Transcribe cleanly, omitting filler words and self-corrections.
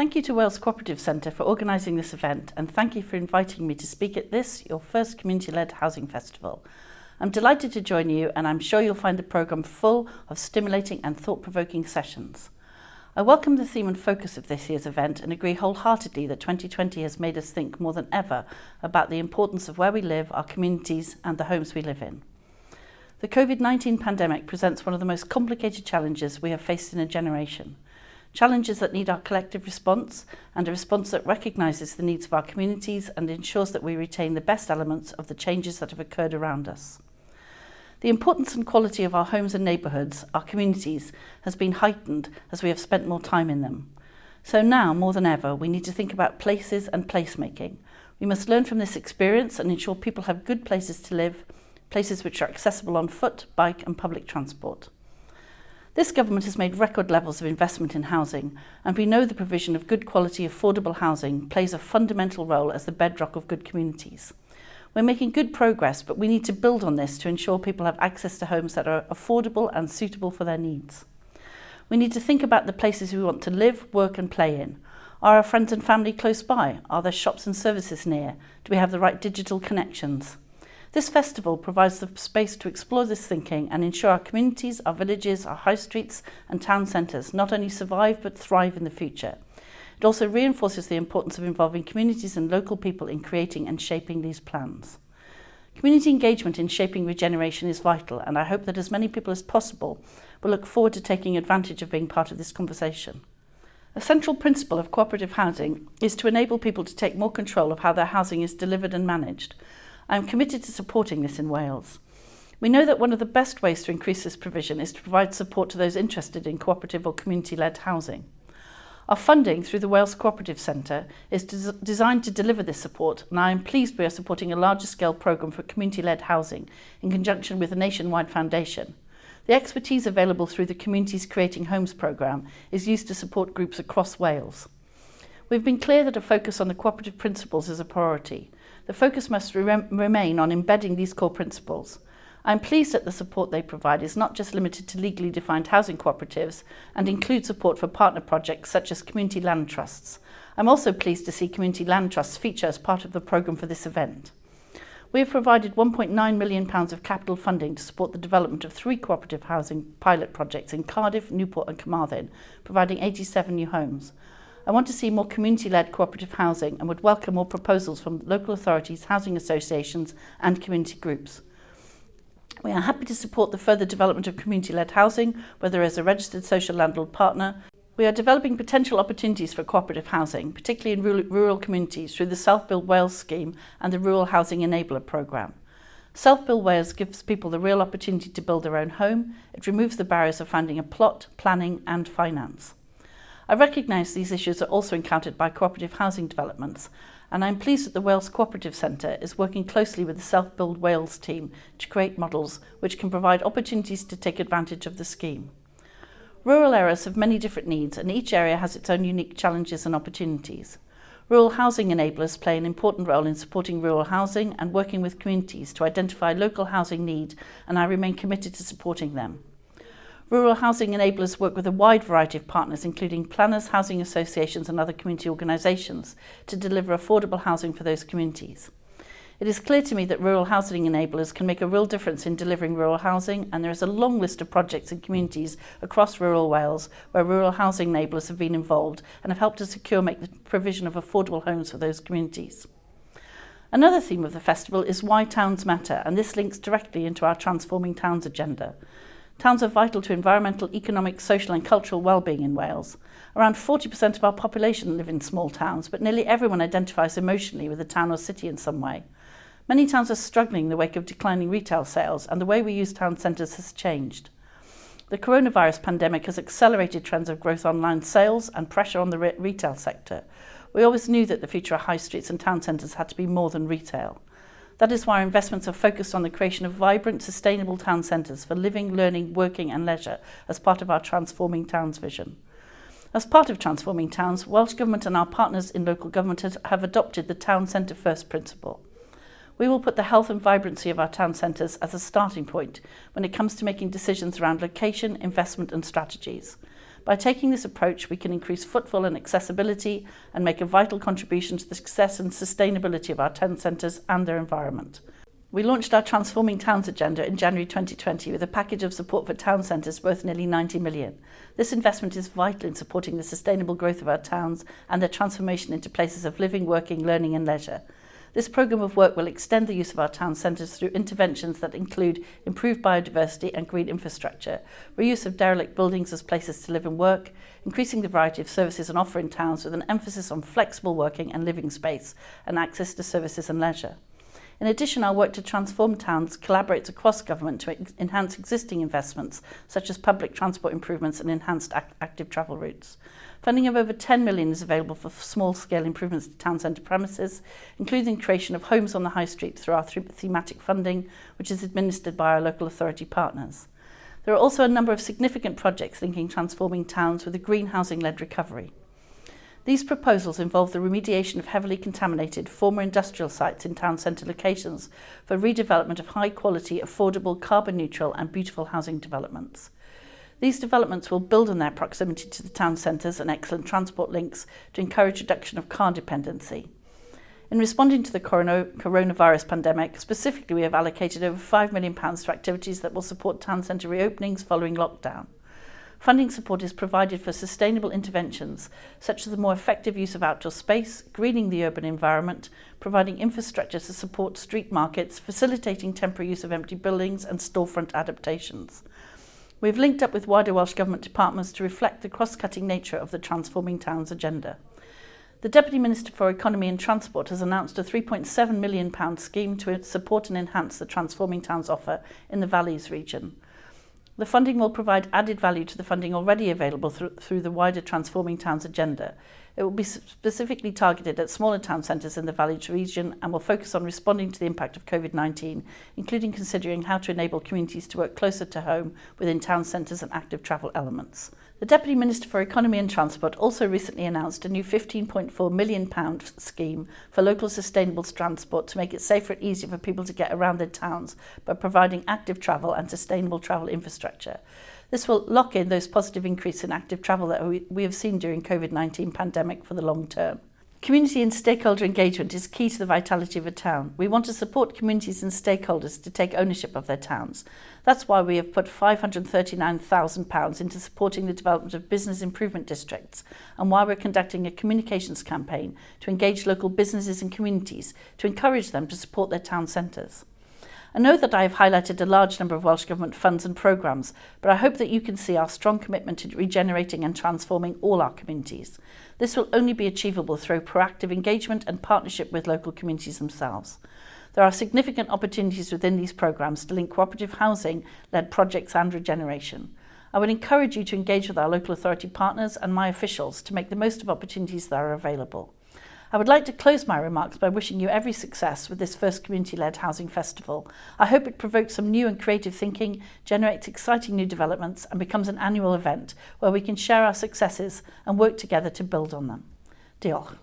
Thank you to Wales Cooperative Centre for organising this event, and thank you for inviting me to speak at this, your first community-led housing festival. I'm delighted to join you, and I'm sure you'll find the programme full of stimulating and thought-provoking sessions. I welcome the theme and focus of this year's event and agree wholeheartedly that 2020 has made us think more than ever about the importance of where we live, our communities and the homes we live in. The COVID-19 pandemic presents one of the most complicated challenges we have faced in a generation. Challenges that need our collective response, and a response that recognises the needs of our communities and ensures that we retain the best elements of the changes that have occurred around us. The importance and quality of our homes and neighbourhoods, our communities, has been heightened as we have spent more time in them. So now, more than ever, we need to think about places and placemaking. We must learn from this experience and ensure people have good places to live, places which are accessible on foot, bike and public transport. This government has made record levels of investment in housing, and we know the provision of good quality, affordable housing plays a fundamental role as the bedrock of good communities. We're making good progress, but we need to build on this to ensure people have access to homes that are affordable and suitable for their needs. We need to think about the places we want to live, work and play in. Are our friends and family close by? Are there shops and services near? Do we have the right digital connections? This festival provides the space to explore this thinking and ensure our communities, our villages, our high streets and town centres not only survive but thrive in the future. It also reinforces the importance of involving communities and local people in creating and shaping these plans. Community engagement in shaping regeneration is vital, and I hope that as many people as possible will look forward to taking advantage of being part of this conversation. A central principle of cooperative housing is to enable people to take more control of how their housing is delivered and managed. I am committed to supporting this in Wales. We know that one of the best ways to increase this provision is to provide support to those interested in cooperative or community-led housing. Our funding through the Wales Cooperative Centre is designed to deliver this support, and I am pleased we are supporting a larger scale programme for community-led housing in conjunction with a nationwide foundation. The expertise available through the Communities Creating Homes programme is used to support groups across Wales. We've been clear that a focus on the cooperative principles is a priority. The focus must remain on embedding these core principles. I'm pleased that the support they provide is not just limited to legally defined housing cooperatives and includes support for partner projects such as community land trusts. I'm also pleased to see community land trusts feature as part of the programme for this event. We have provided £1.9 million of capital funding to support the development of 3 cooperative housing pilot projects in Cardiff, Newport and Carmarthen, providing 87 new homes. I want to see more community-led cooperative housing and would welcome more proposals from local authorities, housing associations and community groups. We are happy to support the further development of community-led housing, whether as a registered social landlord partner. We are developing potential opportunities for cooperative housing, particularly in rural communities, through the Self-Build Wales scheme and the Rural Housing Enabler programme. Self-Build Wales gives people the real opportunity to build their own home. It removes the barriers of finding a plot, planning and finance. I recognise these issues are also encountered by cooperative housing developments, and I'm pleased that the Wales Cooperative Centre is working closely with the Self-Build Wales team to create models which can provide opportunities to take advantage of the scheme. Rural areas have many different needs, and each area has its own unique challenges and opportunities. Rural housing enablers play an important role in supporting rural housing and working with communities to identify local housing need, and I remain committed to supporting them. Rural housing enablers work with a wide variety of partners, including planners, housing associations and other community organisations, to deliver affordable housing for those communities. It is clear to me that rural housing enablers can make a real difference in delivering rural housing, and there is a long list of projects in communities across rural Wales where rural housing enablers have been involved and have helped to make the provision of affordable homes for those communities. Another theme of the festival is why towns matter, and this links directly into our Transforming Towns agenda. Towns are vital to environmental, economic, social and cultural well-being in Wales. Around 40% of our population live in small towns, but nearly everyone identifies emotionally with a town or city in some way. Many towns are struggling in the wake of declining retail sales, and the way we use town centres has changed. The coronavirus pandemic has accelerated trends of growth online sales and pressure on the retail sector. We always knew that the future of high streets and town centres had to be more than retail. That is why our investments are focused on the creation of vibrant, sustainable town centres for living, learning, working and leisure as part of our Transforming Towns vision. As part of Transforming Towns, Welsh Government and our partners in local government have adopted the Town Centre First principle. We will put the health and vibrancy of our town centres as a starting point when it comes to making decisions around location, investment and strategies. By taking this approach, we can increase footfall and accessibility and make a vital contribution to the success and sustainability of our town centres and their environment. We launched our Transforming Towns agenda in January 2020 with a package of support for town centres worth nearly 90 million. This investment is vital in supporting the sustainable growth of our towns and their transformation into places of living, working, learning and leisure. This programme of work will extend the use of our town centres through interventions that include improved biodiversity and green infrastructure, reuse of derelict buildings as places to live and work, increasing the variety of services on offer in towns with an emphasis on flexible working and living space and access to services and leisure. In addition, our work to transform towns collaborates across government to enhance existing investments, such as public transport improvements and enhanced active travel routes. Funding of over 10 million is available for small-scale improvements to town centre premises, including creation of homes on the high street through our thematic funding, which is administered by our local authority partners. There are also a number of significant projects linking transforming towns with a green housing-led recovery. These proposals involve the remediation of heavily contaminated former industrial sites in town centre locations for redevelopment of high-quality, affordable, carbon-neutral and beautiful housing developments. These developments will build on their proximity to the town centres and excellent transport links to encourage reduction of car dependency. In responding to the coronavirus pandemic, specifically we have allocated over £5 million to activities that will support town centre reopenings following lockdown. Funding support is provided for sustainable interventions, such as the more effective use of outdoor space, greening the urban environment, providing infrastructure to support street markets, facilitating temporary use of empty buildings and storefront adaptations. We've linked up with wider Welsh Government departments to reflect the cross-cutting nature of the Transforming Towns agenda. The Deputy Minister for Economy and Transport has announced a £3.7 million scheme to support and enhance the Transforming Towns offer in the Valleys region. The funding will provide added value to the funding already available through the wider Transforming Towns agenda. It will be specifically targeted at smaller town centres in the Valleys region and will focus on responding to the impact of COVID-19, including considering how to enable communities to work closer to home within town centres and active travel elements. The Deputy Minister for Economy and Transport also recently announced a new £15.4 million scheme for local sustainable transport to make it safer and easier for people to get around their towns by providing active travel and sustainable travel infrastructure. This will lock in those positive increases in active travel that we have seen during COVID-19 pandemic for the long term. Community and stakeholder engagement is key to the vitality of a town. We want to support communities and stakeholders to take ownership of their towns. That's why we have put £539,000 into supporting the development of business improvement districts and why we're conducting a communications campaign to engage local businesses and communities to encourage them to support their town centres. I know that I have highlighted a large number of Welsh Government funds and programmes, but I hope that you can see our strong commitment to regenerating and transforming all our communities. This will only be achievable through proactive engagement and partnership with local communities themselves. There are significant opportunities within these programmes to link cooperative housing-led projects and regeneration. I would encourage you to engage with our local authority partners and my officials to make the most of opportunities that are available. I would like to close my remarks by wishing you every success with this first community-led housing festival. I hope it provokes some new and creative thinking, generates exciting new developments and becomes an annual event where we can share our successes and work together to build on them. Diolch.